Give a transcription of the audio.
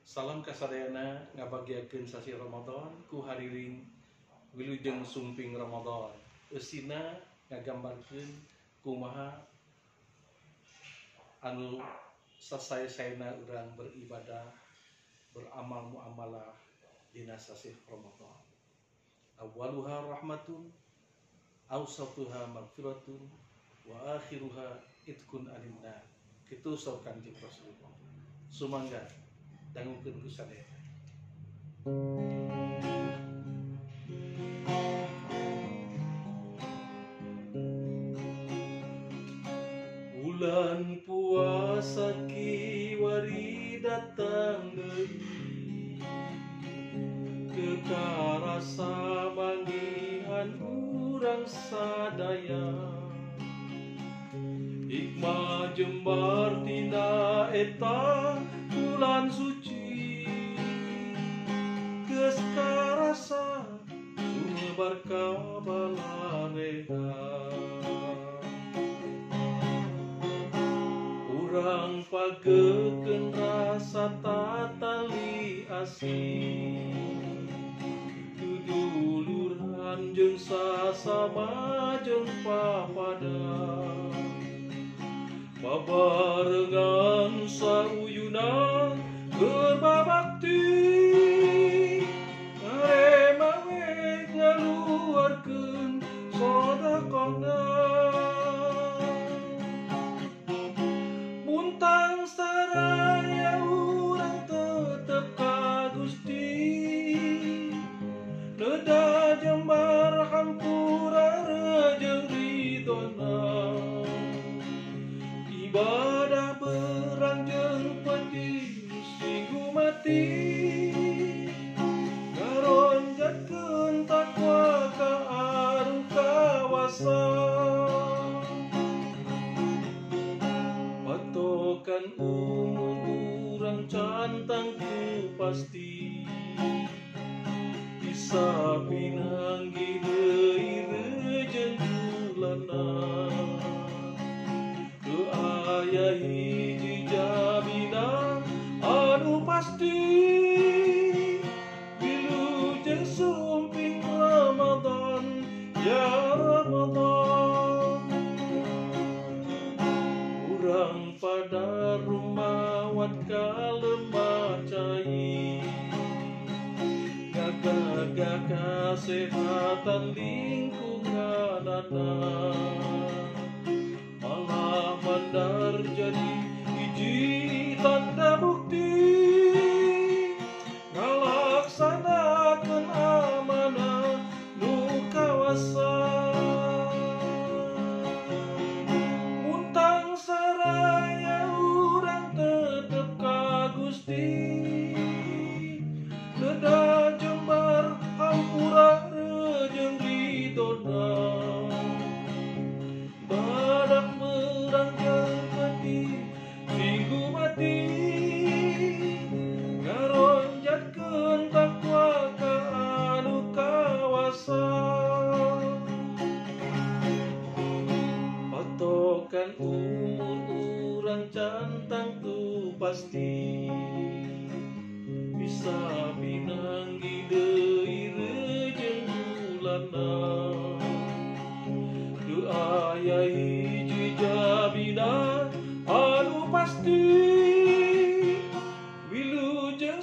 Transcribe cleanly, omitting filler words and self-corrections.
Salam kasadayana ngabagiakeun sasi Ramadan ku hariring wilujeng sumping Ramadan. Eusina ngagambarkeun kumaha anu sasae-saena urang beribadah, beramal muamalah dina sasi Ramadan. Awwaluha rahmatun, awsatuha maghfiratun, wa akhiruha itqun aninnar. Kitu sabda Kanjeng Rasulullah. Sumangga dangukeun ku sadaya. Bulan puasa kiwari datang deui, kekarasa manggihan urang sadaya. Hikmah jembar tina eta bulan suci, geus karasa sumebar kabalareha. Urang pagekeun rasa tatali asih, tuduluran jeung sasama jeung papada, babarengan sauyuna berbabakti, ngaremawe ngaluarkeun sedekahna. Muntang saraya urang tetep ka Gusti, leda jembar hampura rejeng ridona. Ibadah beranjeng peti singgu mati, ngaronjatkeun takwa ka anu kawasa. Patokan umur urang cantang ku pasti, bisa pinanggi deui rejeng bulanna. Aya hiji jaminan anu pasti, wilujeng sumping Ramadan ya Ramadan. Urang pada rumawat ka lembah cai, jaga kasehatan lingkunganana. Malah mandar jadi hiji tanda bukti, ngalaksanakeun amanah nu kawasa. Muntang saraya urang tetep ka Gusti, leda jembar hampura rejeng ridona. Badak beranjang peti minggu mati, ngaronjatkeun takwa ka anu kawasa. Patokan umur urang cantang tu pasti, bisa pinanggi deui rejeng bulanna. Aya hiji jaminan anu pasti, wilujeng